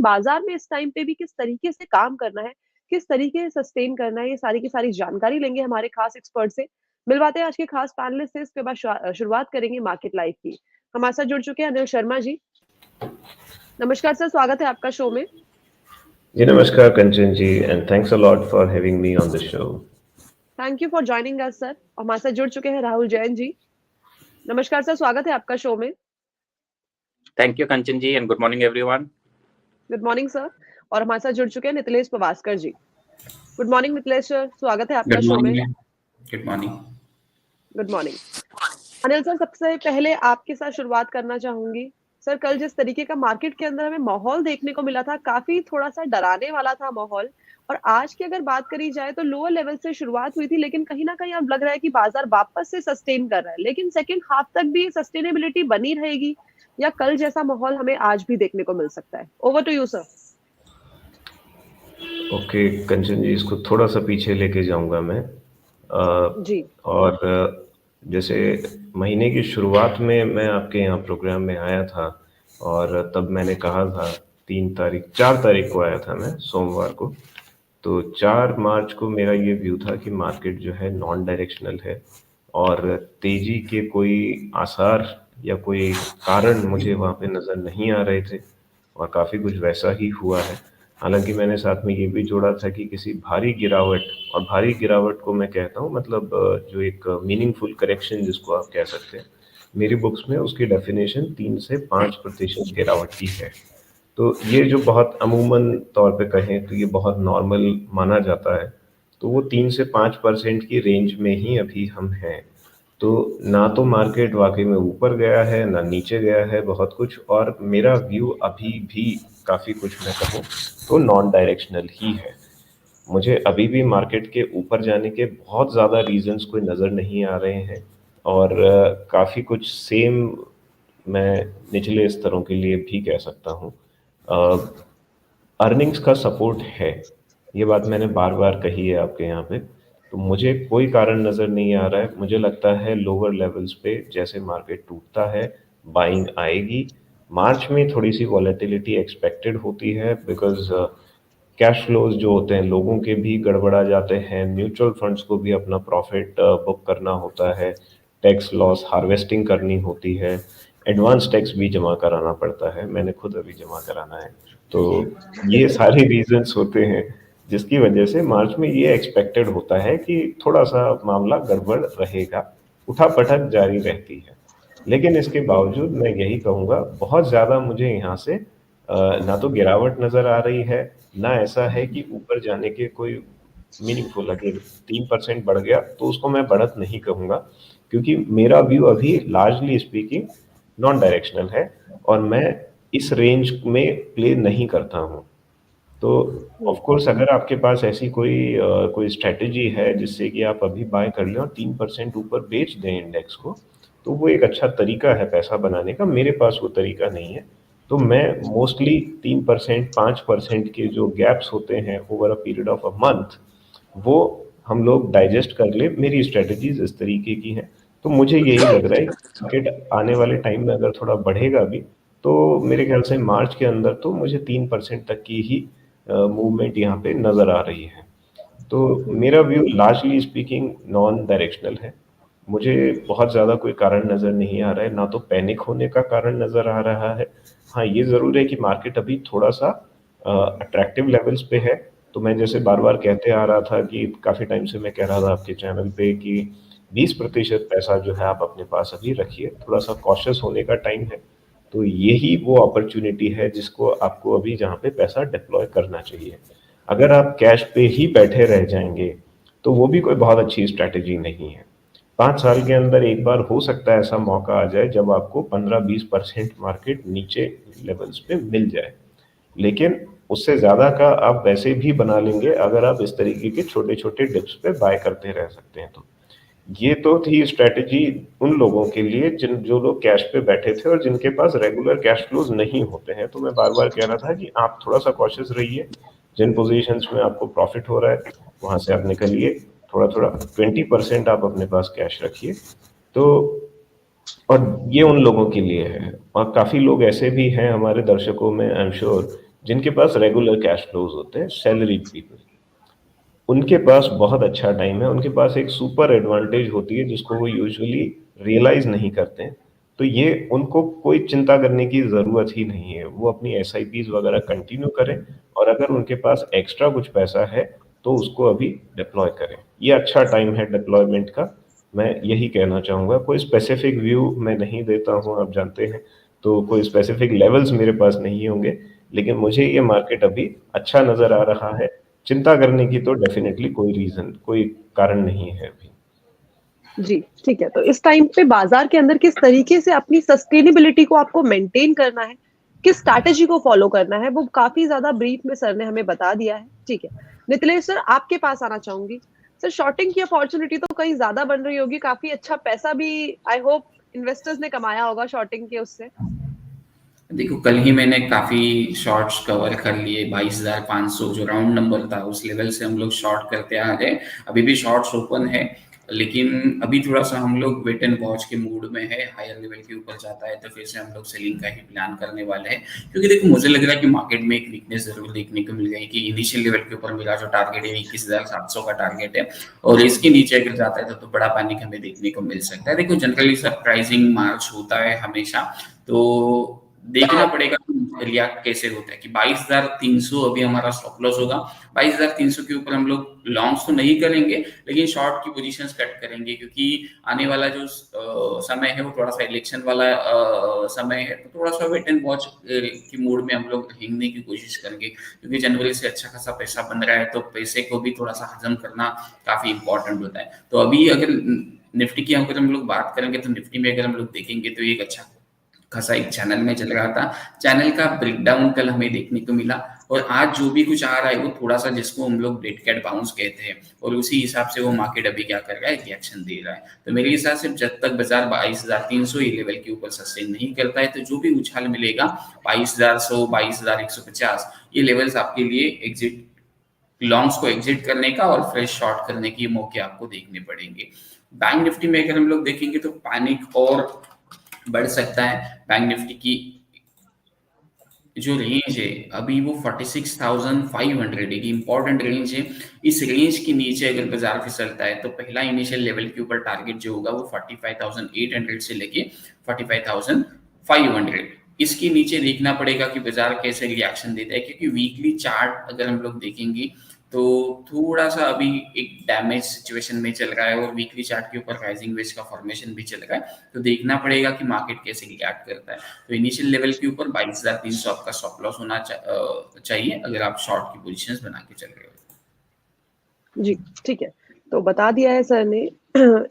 बाज़ार में इस टाइम पे भी किस तरीके से काम करना है, किस तरीके से सस्टेन करना है, ये सारी की सारी जानकारी लेंगे हमारे खास एक्सपर्ट से। मिलवाते हैं आज के खास पैनलिस्ट से, इसके बाद शुरुआत करेंगे मार्केट लाइव की। हमारे साथ जुड़ चुके हैं अनिल शर्मा जी। नमस्कार सर, स्वागत है आपका शो में। जी नमस्कार Kanchan ji and thanks a lot for having me on the show. Thank you for joining us sir. और हमारे साथ जुड़ चुके हैं राहुल जैन जी। नमस्कार सर, स्वागत है आपका शो में। Thank you, Kanchan ji, and good morning, everyone. Good morning sir. और हमारे साथ जुड़ चुके हैं नितिलेश पवास्कर जी। गुड मॉर्निंग नितिलेश सर, स्वागत है आपका गुड शो में। Morning. Good morning. Good morning. Anil sir, सबसे पहले आपके साथ शुरुआत करना चाहूंगी। सर, कल जिस तरीके का मार्केट के अंदर हमें माहौल देखने को मिला था, काफी थोड़ा-सा डराने वाला था माहौल। और आज की अगर बात करी जाए तो लोअर लेवल से शुरुआत हुई थी, लेकिन कहीं न कहीं अब लग रहा है कि बाजार वापस से सस्टेन कर रहा है। लेकिन सेकंड हाफ तक भी सस्टेनेबिलिटी बनी रहेगी या कल जैसा माहौल हमें आज भी देखने को मिल सकता है? Over to you sir. Okay Kanchan ji, इसको थोड़ा सा पीछे लेके जाऊंगा मैं। जी। और जैसे महीने की शुरुआत में मैं आपके यहाँ प्रोग्राम में आया था और तब मैंने कहा था 4 तारीख को आया था मैं, सोमवार को। तो 4 मार्च को मेरा ये व्यू था कि मार्केट जो है नॉन डायरेक्शनल है और तेजी के कोई आसार या कोई कारण मुझे वहाँ पे नज़र नहीं आ रहे थे और काफ़ी कुछ वैसा ही हुआ है। हालांकि मैंने साथ में ये भी जोड़ा था कि किसी भारी गिरावट, और भारी गिरावट को मैं कहता हूँ मतलब जो एक मीनिंगफुल करेक्शन जिसको आप कह सकते हैं, मेरी बुक्स में उसकी डेफिनेशन 3 से 5% गिरावट की है। तो ये जो बहुत अमूमन तौर पे कहें तो ये बहुत नॉर्मल माना जाता है। तो वो 3 से 5% की रेंज में ही अभी हम हैं। तो ना तो मार्केट वाकई में ऊपर गया है ना नीचे गया है बहुत कुछ, और मेरा व्यू अभी भी काफ़ी कुछ मैं कहूँ तो नॉन डायरेक्शनल ही है। मुझे अभी भी मार्केट के ऊपर जाने के बहुत ज़्यादा रीजंस कोई नज़र नहीं आ रहे हैं और काफ़ी कुछ सेम मैं निचले स्तरों के लिए भी कह सकता हूँ। अर्निंग्स का सपोर्ट है, ये बात मैंने बार बार कही है आपके यहाँ पे। तो मुझे कोई कारण नज़र नहीं आ रहा है। मुझे लगता है लोअर लेवल्स पे जैसे मार्केट टूटता है बाइंग आएगी। मार्च में थोड़ी सी वॉलेटिलिटी एक्सपेक्टेड होती है बिकॉज कैश फ्लोज जो होते हैं लोगों के भी गड़बड़ा जाते हैं, म्यूचुअल फंड्स को भी अपना प्रॉफिट बुक करना होता है, टैक्स लॉस हार्वेस्टिंग करनी होती है, एडवांस टैक्स भी जमा कराना पड़ता है, मैंने खुद अभी जमा कराना है। तो ये सारे रीजंस होते हैं जिसकी वजह से मार्च में ये एक्सपेक्टेड होता है कि थोड़ा सा मामला गड़बड़ रहेगा, उठापटक जारी रहती है। लेकिन इसके बावजूद मैं यही कहूँगा बहुत ज़्यादा मुझे यहाँ से ना तो गिरावट नज़र आ रही है, ना ऐसा है कि ऊपर जाने के कोई मीनिंगफुल, अगर 3% बढ़ गया तो उसको मैं बढ़त नहीं कहूँगा, क्योंकि मेरा व्यू अभी लार्जली स्पीकिंग नॉन डायरेक्शनल है और मैं इस रेंज में प्ले नहीं करता हूँ। तो ऑफ कोर्स अगर आपके पास ऐसी कोई स्ट्रेटजी है जिससे कि आप अभी बाय कर लें और 3% ऊपर बेच दें इंडेक्स को, तो वो एक अच्छा तरीका है पैसा बनाने का। मेरे पास वो तरीका नहीं है, तो मैं मोस्टली 3% 5% के जो गैप्स होते हैं over a period of a month, वो हम लोग डाइजेस्ट कर ले। मेरी स्ट्रेटजीज इस तरीके की हैं। तो मुझे यही लग रहा है कि मार्केट आने वाले टाइम में अगर थोड़ा बढ़ेगा भी तो मेरे ख्याल से मार्च के अंदर तो मुझे 3% तक की ही मूवमेंट यहाँ पे नज़र आ रही है। तो मेरा view largely speaking non directional है। मुझे बहुत ज़्यादा कोई कारण नज़र नहीं आ रहा है, ना तो पैनिक होने का कारण नज़र आ रहा है। हाँ, ये ज़रूर है कि मार्केट अभी थोड़ा सा अट्रैक्टिव लेवल्स पे है। तो मैं जैसे बार बार कहते आ रहा था कि काफ़ी टाइम से मैं कह रहा था आपके चैनल पे कि 20% पैसा जो है आप अपने पास अभी रखिए, थोड़ा सा कॉशियस होने का टाइम है। तो यही वो अपॉर्चुनिटी है जिसको आपको अभी जहाँ पे पैसा डिप्लॉय करना चाहिए। अगर आप कैश पे ही बैठे रह जाएंगे तो वो भी कोई बहुत अच्छी स्ट्रैटेजी नहीं है। 5 साल के अंदर एक बार हो सकता है ऐसा मौका आ जाए जब आपको 15-20% मार्केट नीचे लेवल्स पे मिल जाए, लेकिन उससे ज़्यादा का आप वैसे भी बना लेंगे अगर आप इस तरीके के छोटे छोटे डिप्स पे बाय करते रह सकते हैं। तो ये तो थी स्ट्रैटेजी उन लोगों के लिए जो लोग कैश पे बैठे थे और जिनके पास रेगुलर कैश फ्लोज नहीं होते हैं। तो मैं बार बार कह रहा था कि आप थोड़ा सा कॉशियस रहिए, जिन पोजीशंस में आपको प्रॉफिट हो रहा है वहां से आप निकलिए, थोड़ा थोड़ा 20% आप अपने पास कैश रखिए। तो और ये उन लोगों के लिए है, और काफ़ी लोग ऐसे भी हैं हमारे दर्शकों में, आई एम श्योर, जिनके पास रेगुलर कैश फ्लोज होते हैं, सैलरीड पीपल, उनके पास बहुत अच्छा टाइम है, उनके पास एक सुपर एडवांटेज होती है जिसको वो यूजुअली रियलाइज नहीं करते हैं। तो ये उनको कोई चिंता करने की ज़रूरत ही नहीं है, वो अपनी एसआईपीज वगैरह कंटिन्यू करें, और अगर उनके पास एक्स्ट्रा कुछ पैसा है तो उसको अभी डिप्लॉय करें। ये अच्छा टाइम है डिप्लॉयमेंट का, मैं यही कहना चाहूँगा। कोई स्पेसिफिक व्यू मैं नहीं देता हूँ, आप जानते हैं, तो कोई स्पेसिफिक लेवल्स मेरे पास नहीं होंगे, लेकिन मुझे ये मार्केट अभी अच्छा नज़र आ रहा है। चिंता करने की तो डेफिनेटली कोई कारण नहीं है अभी। जी, ठीक है। तो इस टाइम पे बाजार के अंदर किस तरीके से अपनी सस्टेनेबिलिटी को आपको मेंटेन करना है, किस स्ट्रैटेजी को फॉलो करना है, वो काफी ज्यादा ब्रीफ में सर ने हमें बता दिया है। ठीक है, मिथिलेश सर आपके पास आना चाहूंगी। सर शॉर्टिंग की अपॉर्चुनिटी तो कहीं ज्यादा बन रही होगी, काफी अच्छा पैसा भी आई होप इन्वेस्टर्स ने कमाया होगा शॉर्टिंग के उससे। देखो, कल ही मैंने काफी शॉर्ट्स कवर कर लिए। 22,500 जो राउंड नंबर था, उस लेवल से हम लोग शॉर्ट करते आ गए। अभी भी शॉर्ट्स ओपन है, लेकिन अभी थोड़ा सा हम लोग वेट एंड वॉच के मूड में है। हायर लेवल के ऊपर जाता है तो फिर से हम लोग सेलिंग का ही प्लान करने वाले हैं, क्योंकि देखो मुझे लग रहा है कि मार्केट में एक वीकनेस जरूर देखने को मिल गई कि इनिशियल लेवल के ऊपर मेरा जो टारगेट है 21,700 का टारगेट है, और इसके नीचे अगर जाता है तो बड़ा पैनिक हमें देखने को मिल सकता है। देखो जनरली सरप्राइजिंग मार्च होता है हमेशा, तो देखना पड़ेगा रिएक्ट कैसे होता है। कि 22,300 अभी हमारा स्टॉप लॉस होगा। 22,300 के ऊपर हम लोग लॉन्ग्स तो नहीं करेंगे, लेकिन शॉर्ट की पोजीशंस कट करेंगे, क्योंकि आने वाला जो समय है वो थोड़ा सा इलेक्शन वाला समय है, तो थोड़ा सा वेट एंड वॉच की मूड में हम लोग हिंगने की कोशिश करेंगे, क्योंकि जनवरी से अच्छा खासा पैसा बन रहा है, तो पैसे को भी थोड़ा सा हजम करना काफी इंपॉर्टेंट होता है। तो अभी अगर निफ्टी की अगर हम लोग बात करेंगे, तो निफ्टी में अगर हम लोग देखेंगे तो एक अच्छा खासा एक चैनल में चल रहा था। चैनल का ब्रेकडाउन कल हमें देखने को मिला, और आज जो भी कुछ आ रहा है वो थोड़ा सा जिसको हम लोग डेड कैट बाउंस कहते हैं, और उसी हिसाब से वो मार्केट अभी क्या कर रहा है, रिएक्शन दे रहा है। तो मेरे हिसाब से जब तक बाजार 22,300 ये लेवल के ऊपर सस्टेन नहीं करता है, तो जो भी उछाल मिलेगा 22,100 22,150 ये लेवल्स आपके लिए एग्जिट लॉन्ग्स को एग्जिट करने का और फ्रेश शॉर्ट करने के मौके आपको देखने पड़ेंगे। बैंक निफ्टी में अगर हम लोग देखेंगे तो पैनिक और बढ़ सकता है। बैंक निफ्टी की जो रेंज है अभी वो 46,500 एक इंपॉर्टेंट रेंज है। इस रेंज के नीचे अगर बाजार फिसलता है तो पहला इनिशियल लेवल के ऊपर टारगेट जो होगा वो 45,800 से लेके 45,500। इसके नीचे देखना पड़ेगा कि बाजार कैसे रिएक्शन देता है, क्योंकि वीकली चार्ट अगर हम लोग देखेंगे तो थोड़ा सा अभी एक डैमेज सिचुएशन में चल रहा है, और वीकली चार्ट के ऊपर राइजिंग वेज का फॉर्मेशन भी चल रहा है। तो देखना पड़ेगा कि मार्केट कैसे रिएक्ट करता है। तो इनिशियल लेवल के ऊपर 22,300 आपका स्टॉप लॉस होना चाहिए अगर आप शॉर्ट की पोजीशंस बना के चल रहे हो। जी, ठीक है। तो बता दिया है सर ने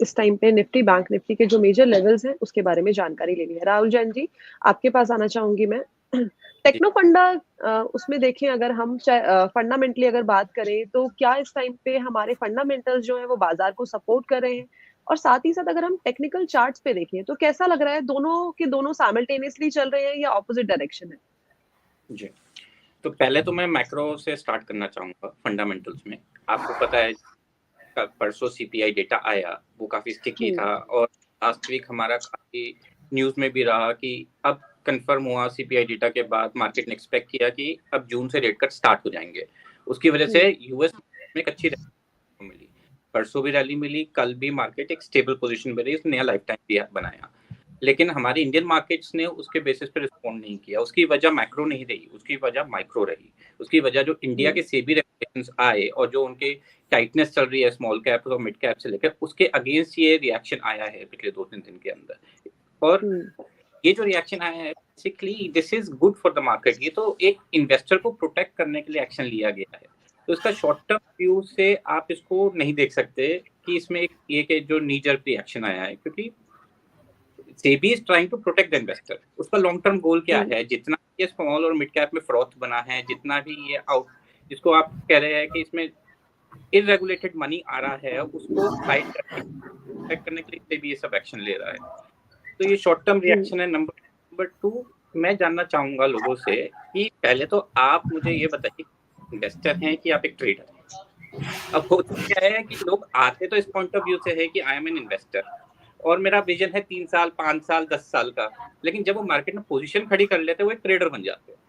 इस टाइम पे निफ्टी बैंक निफ्टी के जो मेजर लेवल्स हैं उसके बारे में जानकारी लेनी है। राहुल जैन जी आपके पास आना चाहूंगी मैं। टेक्नो फंडा उसमें देखें, अगर हम फंडामेंटली अगर बात करें तो क्या इस टाइम पे हमारे फंडामेंटल्स जो है वो बाजार को सपोर्ट कर रहे हैं, और साथ ही साथ अगर हम टेक्निकल चार्ट्स पे देखें तो कैसा लग रहा है, दोनों के दोनों साइमल्टेनियसली चल रहे हैं या ऑपोजिट डायरेक्शन है? जी, तो पहले तो मैं मैक्रो से स्टार्ट करना चाहूंगा। फंडामेंटल्स में आपको पता है परसों सीपीआई डेटा आया, वो काफी स्टिकी था, और लास्ट वीक हमारा काफी न्यूज में भी रहा कि अब कंफर्म हुआ सीपीआई डेटा के बाद। मार्केट ने एक्सपेक्ट किया कि अब जून से रेट कट स्टार्ट हो जाएंगे। उसकी वजह से यूएस में एक अच्छी रैली मिली, परसों भी रैली मिली, कल भी मार्केट एक स्टेबल पोजीशन में रही, उसने नया लाइफ टाइम भी बनाया। लेकिन हमारी इंडियन मार्केट्स ने उसके बेसिस पे रिस्पॉन्ड नहीं किया। उसकी वजह मैक्रो नहीं रही, उसकी वजह माइक्रो रही। उसकी वजह जो इंडिया के सेबी रेगुलेशंस आए और जो उनके टाइटनेस चल रही है स्मॉल कैप और मिड कैप से लेकर, उसके अगेंस्ट ये रिएक्शन आया है पिछले 2-3 दिन के अंदर। और ये जो रिएक्शन आया है basically this is good for the market. ये तो एक इन्वेस्टर को प्रोटेक्ट करने के लिए एक्शन लिया गया है। तो इसका शॉर्ट टर्म व्यू से आप इसको नहीं देख सकते कि इसमें एक ये जो नी जर्क रिएक्शन आया है, क्योंकि SEBI is trying to protect the investor. उसका लॉन्ग टर्म गोल क्या है? जितना ये स्मॉल और मिड कैप में फ्रॉथ बना है, जितना भी ये आउट जिसको आप कह रहे हैं कि इसमें इररेगुलेटेड मनी आ रहा है, उसको हाइड करने के लिए सेबी ये सब एक्शन ले रहा है। तो ये शॉर्ट टर्म रिएक्शन है। नंबर 2, मैं जानना चाहूंगा लोगों से कि पहले तो आप मुझे ये बताइए, इन्वेस्टर हैं कि आप एक ट्रेडर हैं? अब होता क्या है कि लोग आते तो इस पॉइंट ऑफ व्यू से है कि आई एम एन इन्वेस्टर और मेरा विजन है 3 साल 5 साल 10 साल का, लेकिन जब वो मार्केट में पोजीशन खड़ी कर लेते हैं वो एक ट्रेडर बन जाते हैं।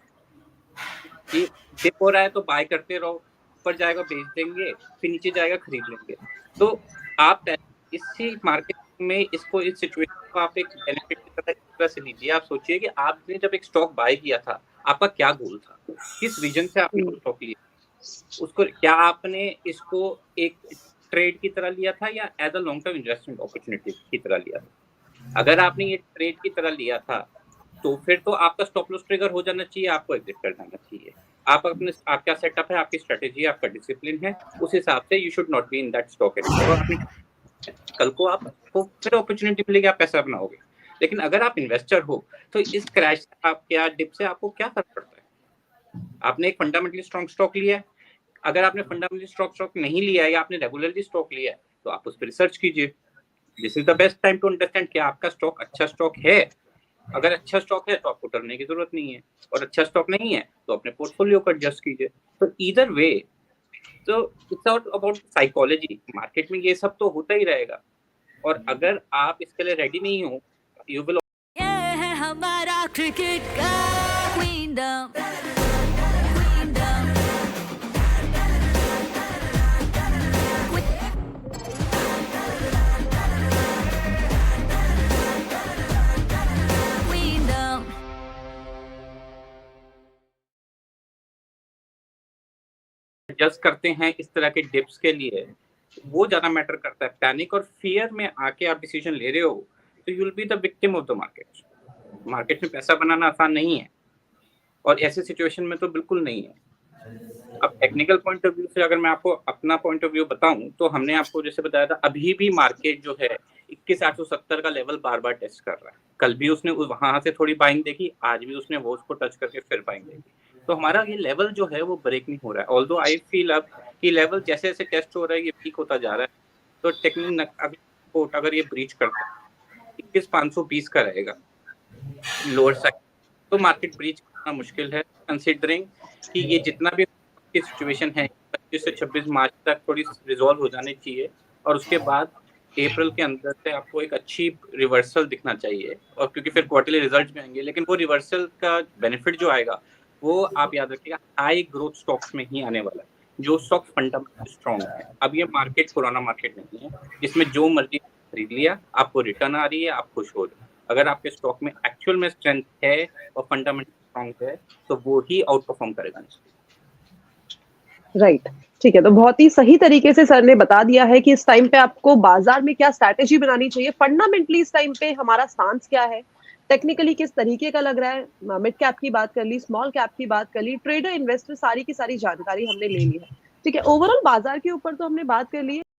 कि डिप हो रहा है तो बाय करते रहो, ऊपर जाएगा बेच देंगे, फिर नीचे जाएगा खरीद लेंगे। तो आप इसी मार्केट में इसको, इस सिचुएशन को आप एक बेनिफिट की तरह से लीजिए। आप सोचिए कि आपने जब एक स्टॉक बाय किया था, आपका क्या गोल था, किस विजन से आपने वो स्टॉक लिया, उसको क्या आपने इसको एक ट्रेड की तरह लिया था या as a long term investment opportunity की तरह लिया था। अगर आपने ये ट्रेड की तरह लिया था तो फिर तो आपका स्टॉप लॉस ट्रिगर हो जाना चाहिए, आपको एग्जिट कर जाना चाहिए। आप अपने, आपका सेटअप है, आपकी स्ट्रेटेजी, आपका डिसिप्लिन है, उस हिसाब से you should not be in that stock anymore. और आपने कल को आपको फिर अपॉर्चुनिटी मिलेगी, आप पैसा बनाओगे। लेकिन अगर आप इन्वेस्टर हो तो इस क्रैश से, आप क्या डिप से आपको क्या फर्क पड़ता है? आपने एक फंडामेंटली स्ट्रॉन्ग स्टॉक लिया है। अगर आपने फंडामेंटली स्टॉक नहीं लिया है या आपने रेगुलरली स्टॉक लिया है तो आप उस पर रिसर्च कीजिए। This is the best time to understand कि आपका स्टॉक अच्छा स्टॉक है। अगर अच्छा स्टॉक है तो आपको डरने की जरूरत नहीं है, और अच्छा स्टॉक नहीं है तो अपने पोर्टफोलियो को एडजस्ट कीजिए। तो ईदर वे, तो it's not about psychology, market में ये सब तो होता ही रहेगा। और अगर आप इसके लिए रेडी नहीं हो, यू विल हमारा क्रिकेट का क्वीनडम। एडजस्ट करते हैं इस तरह के डिप्स के लिए, वो ज्यादा मैटर करता है। पैनिक और फियर में आके आप डिसीजन ले रहे हो तो you will be the victim of the market. Market में पैसा बनाना आसान नहीं है, और ऐसे सिचुएशन में तो बिल्कुल नहीं है। अब टेक्निकल पॉइंट ऑफ व्यू से अगर मैं आपको अपना पॉइंट ऑफ व्यू बताऊं, तो हमने आपको जैसे बताया था, अभी भी मार्केट जो है 21,870 का लेवल बार बार टेस्ट कर रहा है। कल भी उसने वहां से थोड़ी बाइंग देखी, आज भी उसने वो उसको टच करके फिर बाइंग देखी। तो हमारा ये लेवल जो है वो ब्रेक नहीं हो रहा है। ऑल्दो आई फील अब कि लेवल जैसे जैसे टेस्ट हो रहा है ये पीक होता जा रहा है। तो टेक्निकल अगर ये ब्रीच करता है 21,520 का रहेगा लोअर साइड, तो मार्केट ब्रीच करना मुश्किल है, कंसीडरिंग कि ये जितना भी की सिचुएशन है 25 से 26 मार्च तक थोड़ी रिजॉल्व हो जानी चाहिए, और उसके बाद अप्रैल के अंदर से आपको एक अच्छी रिवर्सल दिखना चाहिए। और क्योंकि फिर क्वार्टरली रिजल्ट भी आएंगे, लेकिन वो रिवर्सल का बेनिफिट जो आएगा वो आप याद रखिएगा हाई ग्रोथ स्टॉक्स में ही आने वाला है, जो स्टॉक फंडामेंटली स्ट्रॉन्ग है। अब ये मार्केट पुराना मार्केट नहीं है जिसमें जो मर्जी खरीद लिया, आपको रिटर्न आ रही है, आप खुश हो रहे हो। अगर आपके स्टॉक में एक्चुअल में स्ट्रेंथ है और फंडामेंटली स्ट्रॉन्ग है तो वो ही आउट परफॉर्म करेगा। राइट, ठीक है। तो बहुत ही सही तरीके से सर ने बता दिया है कि इस टाइम पे आपको बाजार में क्या स्ट्रैटेजी बनानी चाहिए, फंडामेंटली इस टाइम पे हमारा स्टांस क्या है, टेक्निकली किस तरीके का लग रहा है। मिड कैप की बात कर ली, स्मॉल कैप की बात कर ली, ट्रेडर इन्वेस्टर, सारी की सारी जानकारी हमने ले ली है। ठीक है, ओवरऑल बाजार के ऊपर तो हमने बात कर ली है।